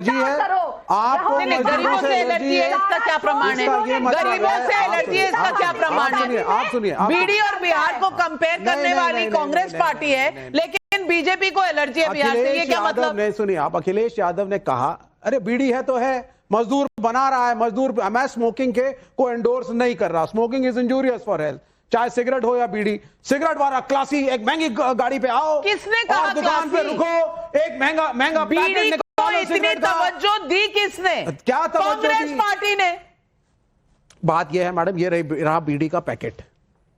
Allergy है, आपको गरीबों से एलर्जी है, इसका क्या प्रमाण है? गरीबों से एलर्जी है, इसका क्या प्रमाण है? आप सुनिए, बीडी और बिहार को कंपेयर करने वाली कांग्रेस पार्टी है, लेकिन बीजेपी को एलर्जी है बिहार से, ये क्या मतलब? नहीं सुनिए, आप अखिलेश यादव ने कहा अरे बीडी है तो है, मजदूर बना रहा है, मजदूर, मैं स्मोकिंग के को एंडोर्स नहीं कर रहा, smoking is injurious for health, चाहे सिगरेट हो या बीड़ी। सिगरेट वाला क्लासी एक महंगी गाड़ी पे आओ, किसने कहा और दुकान पे रुको, एक महंगा बीड़ी को इतनी तवज्जो दी किसने? क्या तवज्जो दी? कांग्रेस पार्टी ने। बात यह है मैडम, ये रहा बीड़ी का पैकेट,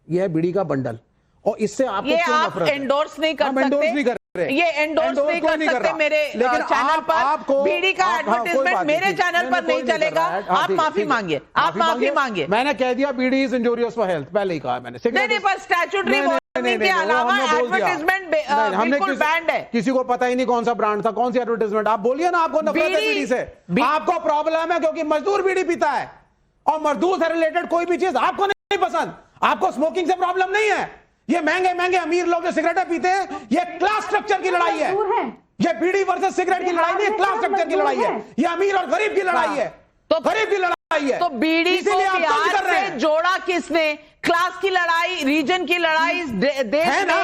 ये है बीड़ी का बंडल, और इससे आपको क्यों नफरत है? एंडोर्स नहीं कर सकते, एंडोर्स नहीं कर रहे, ये एंडोर्स नहीं कर सकते मेरे चैनल पर। बीड़ी का एडवर्टाइजमेंट मेरे चैनल पर नहीं चलेगा, आप माफी मांगिए, आप माफी मांगिए। मैंने कह दिया बीड़ी इज इंजूरियस फॉर हेल्थ, पहले ही कहा मैंने। नहीं, पर स्टैट्यूटरी वार्निंग के अलावा एडवर्टाइजमेंट बिल्कुल बैंड है। किसी को पता ही नहीं कौन सा ब्रांड था, कौन सी एडवर्टाइजमेंट। आप बोलिए ना, आपको नफरत है बीड़ी से, आपको प्रॉब्लम है क्योंकि मजदूर बीड़ी पीता है, और मजदूर से रिलेटेड कोई भी चीज आपको नहीं पसंद। आपको स्मोकिंग से प्रॉब्लम नहीं है, ये महंगे अमीर लोग जो सिगरेटें पीते हैं, ये क्लास स्ट्रक्चर की लड़ाई है। ये बीड़ी वर्सेस सिगरेट की लड़ाई नहीं, क्लास स्ट्रक्चर की लड़ाई है, ये अमीर और गरीब की लड़ाई है, तो गरीब की लड़ाई है। तो बीड़ी को बिहार से जोड़ा किसने? क्लास की लड़ाई, रीजन की लड़ाई, देश में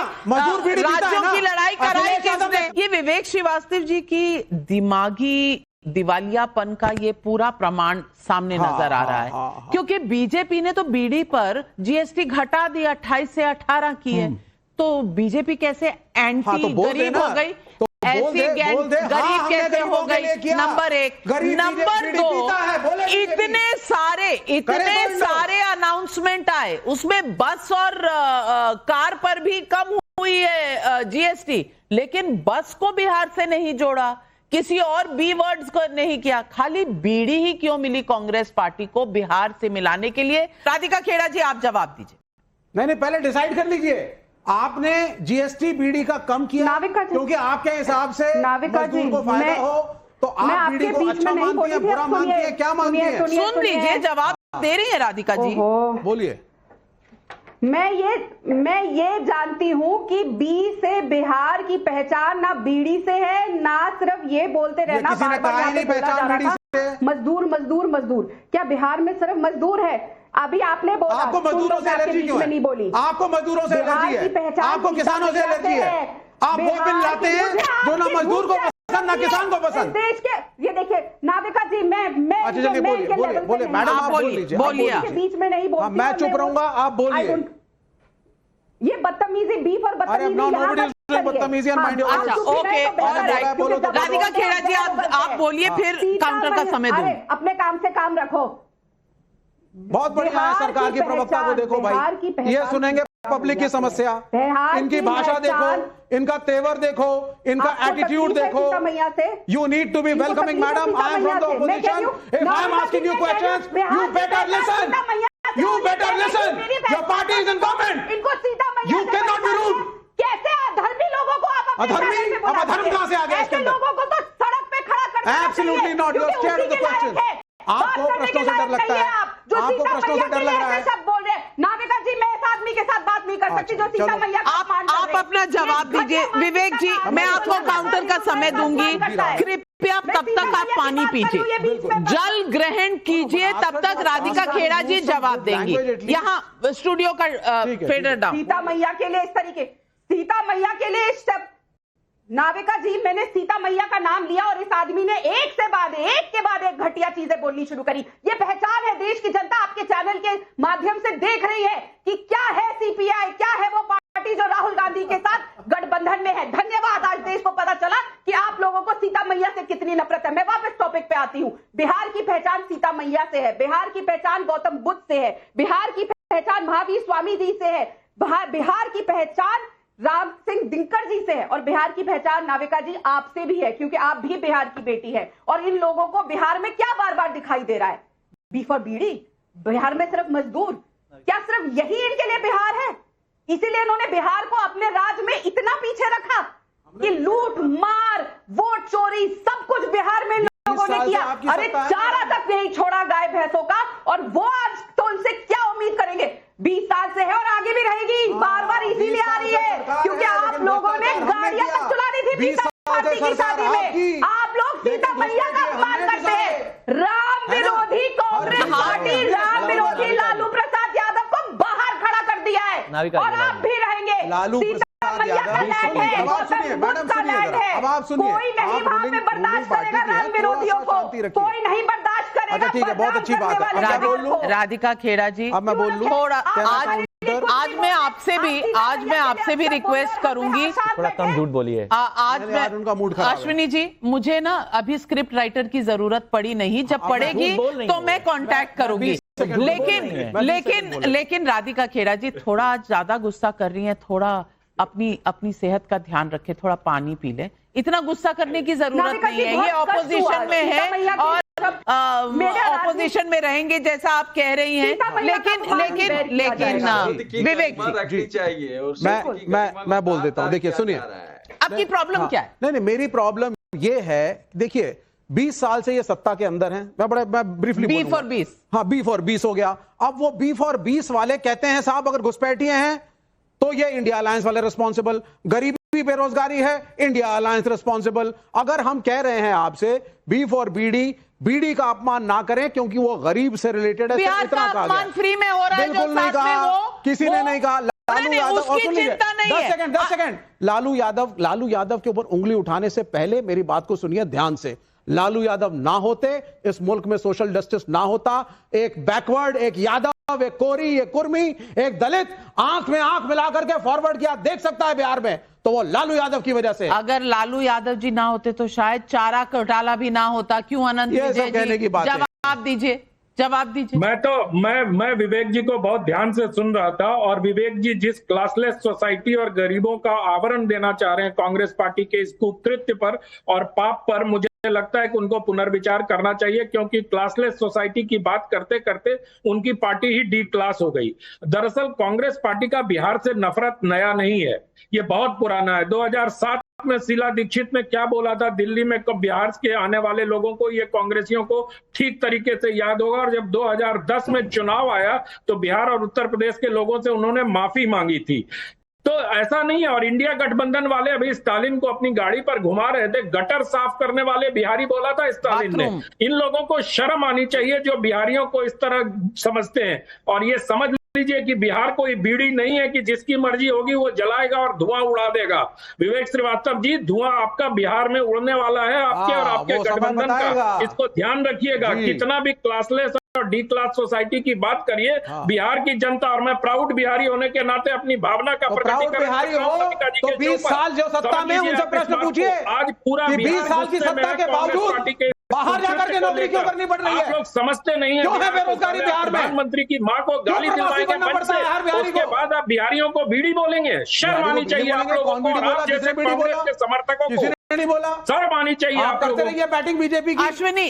राज्यों की लड़ाई कराई किसने? ये विवेक श्रीवास्तव जी की दिमागी दिवालियापन का ये पूरा प्रमाण सामने नजर आ रहा है, क्योंकि बीजेपी ने तो बीड़ी पर जीएसटी घटा दिया, 28 से 18 की है, तो बीजेपी कैसे एंटी गरीब हो गई? ऐसी गरीब कैसे हो गई? नंबर एक। नंबर दो, इतने सारे अनाउंसमेंट आए, उसमें बस और कार पर भी कम हुई है जीएसटी, लेकिन बस को बिहार से नहीं जोड़ा, किसी और बी वर्ड्स को नहीं किया, खाली बीड़ी ही क्यों मिली कांग्रेस पार्टी को बिहार से मिलाने के लिए? राधिका खेड़ा जी, आप जवाब दीजिए। नहीं, पहले डिसाइड कर लीजिए, आपने जीएसटी बीड़ी का कम किया क्योंकि आपके हिसाब से मजदूर को फायदा हो, तो आप बीड़ी को अच्छा मानती है, बुरा मानती है, क्या मानती है? सुन लीजिए, जवाब दे रही है राधिका जी, बोलिए। मैं ये जानती हूं कि बी से बिहार की पहचान ना बीड़ी से है, ना सिर्फ ये बोलते रहना मजदूर मजदूर मजदूर। क्या बिहार में सिर्फ मजदूर है? अभी आपने बोला आपको मजदूरों से एलर्जी क्यों है? नहीं बोली, आपको मजदूरों से एलर्जी है, आपको किसानों से एलर्जी है। आप वो बिल लाते हैं जो ना मजदूर को पसंद ना किसान को पसंद। देश के ये देखिए नाविका जी, मैं अच्छा चलिए बोलिए मैडम, आप बोल लीजिए, बीच में नहीं बोलती, मैं चुप रहूंगा, आप बोलिए। ये बदतमीजी बीफ और बदतमीजी राधिका खेड़ा जी, आप बोलिए, फिर काउंटर का समय दूं। अपने काम से काम रखो। बहुत बढ़िया है, सरकार की प्रवक्ता को देखो भाई, ये सुनेंगे पब्लिक की समस्या, इनकी भाषा देखो, इनका तेवर देखो, इनका एटीट्यूड देखो। You need to be welcoming madam, I am from the opposition, if I am asking you questions, you better listen, you better listen, your party is in government, इनको सीता मैया you cannot be rude। कैसे अधर्मी लोगों को आप अधर्मी, अब अधर्म कहां से आ गया इसके अंदर? लोगों को तो सड़क पे खड़ा कर देना चाहिए। Absolutely not, you are scared of the question। आपको प्रश्नों से डर लगता है, आपको प्रश्नों से डर लग रहा है। सब बोल रहे नाविका जी, मैं इस आदमी के साथ बात नहीं कर सकती जो सीता मैया का अपमान कर रहे हैं। आप अपना जवाब दीजिए विवेक जी, मैं आपको काउंटर का समय दूंगी, कृपया तब तक आप पानी पीजिए, जल ग्रहण कीजिए, तब तक राधिका खेड़ा जी जवाब देंगी। यहाँ स्टूडियो का फेडर डाउन। सीता मैया के लिए इस तरीके, सीता मैया के लिए इस नाविका जी, मैंने सीता मैया का नाम लिया और इस आदमी ने एक के बाद एक घटिया चीजें बोलनी शुरू करी। ये पहचान है, देश की जनता आपके चैनल के माध्यम से देख रही है कि क्या है सीपीआई, क्या है वो पार्टी जो राहुल गांधी के साथ गठबंधन में है। धन्यवाद, आज देश को पता चला कि आप लोगों को सीता मैया से कितनी नफरत है। मैं वापस टॉपिक पे आती हूँ। बिहार की पहचान सीता मैया से है, बिहार की पहचान गौतम बुद्ध से है, बिहार की पहचान महावीर स्वामी जी से है, बिहार की पहचान राम सिंह दिनकर जी से है, और बिहार की पहचान नाविका जी आपसे भी है, क्योंकि आप भी बिहार की बेटी है। और इन लोगों को बिहार में क्या बार बार दिखाई दे रहा है? बीफ और बीड़ी, बिहार में सिर्फ मजदूर, क्या सिर्फ यही इनके लिए बिहार है? इसीलिए इन्होंने बिहार को अपने राज में इतना पीछे रखा कि लूट मार, वोट चोरी, सब कुछ बिहार में लोगों ने किया। अरे चारा तक नहीं छोड़ा गाय भैंसों का, और वो आज तो उनसे क्या उम्मीद करेंगे? 20 साल से है और आगे भी रहेगी, बार बार इसीलिए आ रही है क्योंकि आप लोगों ने गाड़ियां तक चुला दी थी की शादी में। आप लोग सीता मैया का बात करते हैं। राम विरोधी कांग्रेस पार्टी राम विरोधी लालू प्रसाद यादव को बाहर खड़ा कर दिया है और आप भी रहेंगे। लालू सीता मैया का लैंड है, गौतम बुद्ध का लैंड है, कोई नहीं वहां पे बर्दाश्त करेगा राम विरोधियों को, कोई नहीं बर्दाश्त करेगा। अच्छा ठीक है, बहुत अच्छी बात है। अब मैं बोल लूं, राधिका खेड़ा जी, अब मैं बोल लूं, थोड़ा आज मैं आपसे भी रिक्वेस्ट करूंगी, थोड़ा कम झूठ बोलिए। आज मैं उनका मूड खराब है। अश्विनी जी, मुझे ना अभी स्क्रिप्ट राइटर की जरूरत पड़ी नहीं, जब पड़ेगी तो मैं कांटेक्ट करूंगी। लेकिन राधिका खेड़ा जी थोड़ा आज ज्यादा गुस्सा कर रही हैं, थोड़ा अपनी सेहत का ध्यान रखें, थोड़ा पानी पी ले, इतना गुस्सा करने की जरूरत नहीं है। ये ऑपोजिशन में है और ऑपोजिशन में रहेंगे जैसा आप कह रही हैं, लेकिन विवेक जी चाहिए। मैं बोल देता हूं, देखिए सुनिए, आपकी प्रॉब्लम क्या है? नहीं, मेरी प्रॉब्लम ये है, देखिए 20 साल से ये सत्ता के अंदर हैं। मैं ब्रीफली बी फॉर 20, हाँ बी फॉर 20 हो गया। अब वो बी फॉर 20 वाले कहते हैं साहब अगर घुसपैठिए हैं तो ये इंडिया अलायंस वाले रिस्पॉन्सिबल, गरीबी बेरोजगारी है इंडिया अलायंस रिस्पॉन्सिबल। अगर हम कह रहे हैं आपसे बी फॉर बीडी का अपमान ना करें क्योंकि वो गरीब से रिलेटेड है, बिहार का अपमान फ्री में हो रहा है, बिल्कुल नहीं कहा, किसी ने नहीं कहा। लालू यादव, और सुन लीजिए 10 सेकंड, लालू यादव के ऊपर उंगली उठाने से पहले मेरी बात को सुनिए ध्यान से। लालू यादव ना होते इस मुल्क में सोशल जस्टिस ना होता। एक बैकवर्ड, एक यादव, एक कोरी, एक कुर्मी, एक दलित आंख में आंख मिला करके फॉरवर्ड किया देख सकता है बिहार में, तो वो लालू यादव की वजह से। अगर लालू यादव जी ना होते तो शायद चारा घोटाला भी ना होता। क्यों अनंत विजय जी, जवाब दीजिए। मैं विवेक जी को बहुत ध्यान से सुन रहा था, और विवेक जी जिस क्लासलेस सोसाइटी और गरीबों का आवरण देना चाह रहे हैं कांग्रेस पार्टी के इस कुकृत्य पर और पाप पर, मुझे लगता है कि उनको पुनर्विचार करना चाहिए, क्योंकि क्लासलेस सोसाइटी की बात करते करते उनकी पार्टी ही डी क्लास हो गई। दरअसल कांग्रेस पार्टी का बिहार से नफरत नया नहीं है, ये बहुत पुराना है। 2007 में शीला दीक्षित ने क्या बोला था दिल्ली में, कब बिहार के आने वाले लोगों को, ये कांग्रेसियों को ठीक तरीके से याद होगा। और जब 2010 में चुनाव आया तो बिहार और उत्तर प्रदेश के लोगों से उन्होंने माफी मांगी थी। तो ऐसा नहीं है। और इंडिया गठबंधन वाले अभी स्टालिन को अपनी गाड़ी पर घुमा रहे थे, गटर साफ करने वाले बिहारी बोला था स्टालिन ने। इन लोगों को शर्म आनी चाहिए जो बिहारियों को इस तरह समझते हैं। और ये समझ लीजिए कि बिहार कोई बीड़ी नहीं है कि जिसकी मर्जी होगी वो जलाएगा और धुआं उड़ा देगा। विवेक श्रीवास्तव जी, धुआं आपका बिहार में उड़ने वाला है, आपके और आपके गठबंधन का। इसको ध्यान रखिएगा। कितना भी क्लासलेस और डी क्लास सोसाइटी की बात करिए, बिहार की जनता, और मैं प्राउड बिहारी होने के नाते अपनी भावना का प्रकटीकरण तो 20 साल जो सत्ता में उनसे प्रश्न पूछिए, आज पूरा 20 साल की सत्ता के बावजूद बाहर जाकर के नौकरी क्यों करनी पड़ रही है? आप लोग समझते नहीं है क्यों है बेरोजगारी बिहार में? प्रधानमंत्री की मां को गाली दिलवाएंगे मंच से, उसके बाद आप बिहारियों को बीड़ी बोलेंगे। शर्म आनी चाहिए आप लोगों को, आप जैसे कांग्रेस के समर्थकों को नहीं बोला, शर्म आनी चाहिए। आप करते रहिए बैटिंग बीजेपी की। अश्विनी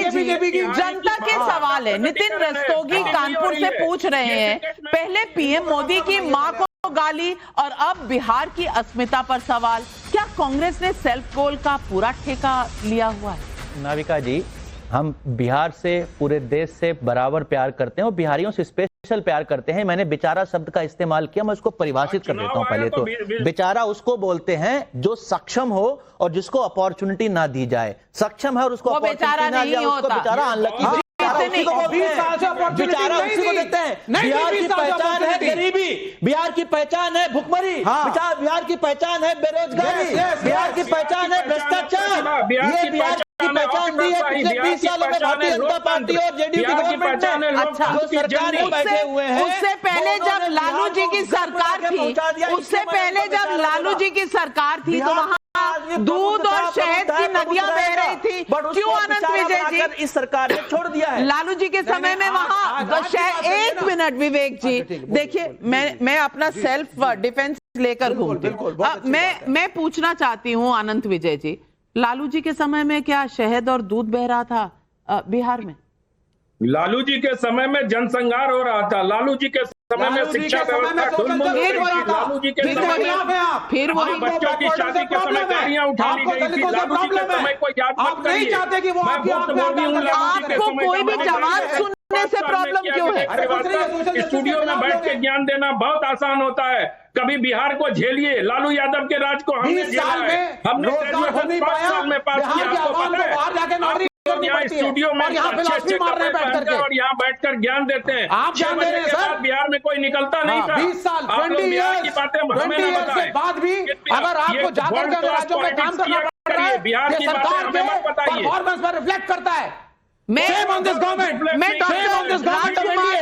जी, जनता के सवाल है। नितिन रस्तोगी कानपुर से पूछ रहे हैं, पहले पीएम मोदी की मां को गाली और अब बिहार की अस्मिता पर सवाल। क्या कांग्रेस ने सेल्फ गोल का पूरा ठेका लिया हुआ है? नाविका जी, हम बिहार से, पूरे देश से बराबर प्यार करते हैं और बिहारियों से स्पेशल प्यार करते हैं। मैंने बेचारा शब्द का इस्तेमाल किया, मैं उसको परिभाषित कर देता हूं। पहले तो बेचारा उसको बोलते हैं जो सक्षम हो और जिसको अपॉर्चुनिटी ना दी जाए। सक्षम है और उसको बेचारा नहीं होता, बेचारा अनलकी, बेचारा उसी को देते हैं। बिहार की पहचान है गरीबी, बिहार की पहचान है भुखमरी, बिहार की पहचान है बेरोजगारी, बिहार की पहचान है भ्रष्टाचार। ये बिहार की पहचान दी है पिछले 20 सालों में भारतीय जनता पार्टी और जेडीयू की गवर्नमेंट ने। अच्छा, जो सरकार में बैठे हुए हैं, उससे पहले जब लालू जी की सरकार थी, तो वहाँ दूध और शहद की नदियां बह रही थी। क्यों अनंत विजय जी, इस सरकार ने छोड़ दिया है। लालू जी के समय में वहां शहद। एक मिनट विवेक जी, देखिए मैं अपना सेल्फ डिफेंस लेकर घूमती हूँ। मैं पूछना चाहती हूँ अनंत विजय जी, लालू जी के समय में क्या शहद और दूध बह रहा था बिहार में? लालू जी के समय में जनसंहार हो रहा था। लालू जी के समय में शिक्षा व्यवस्था लालू जी के फिर वही बच्चों की शादी के समय गाड़ियां उठा ली गई थी। लालू जी के समय को याद मत करिए। आपको कोई भी जवाब सुनना देखने से प्रॉब्लम क्यों है? स्टूडियो में बैठ के ज्ञान देना बहुत आसान होता है। कभी बिहार को झेलिए, लालू यादव के राज को हमने झेला है, हमने ग्रेजुएशन 5 साल में पास किया, आपको पता है? यहाँ स्टूडियो में अच्छे कपड़े पहनकर और यहाँ बैठकर ज्ञान देते हैं। आप ज्ञान दे रहे हैं सर, बिहार में कोई निकलता नहीं था। 20 साल, आप लोग बिहार की बातें हमें ना बताएं। बाद भी अगर आपको जाकर के राज्यों में काम करना पड़ रहा है, बिहार की बातें हमें मत बताइए। परफॉर्मेंस पर रिफ्लेक्ट करता है। मैं Shame on this government. मैं Shame on this government of India.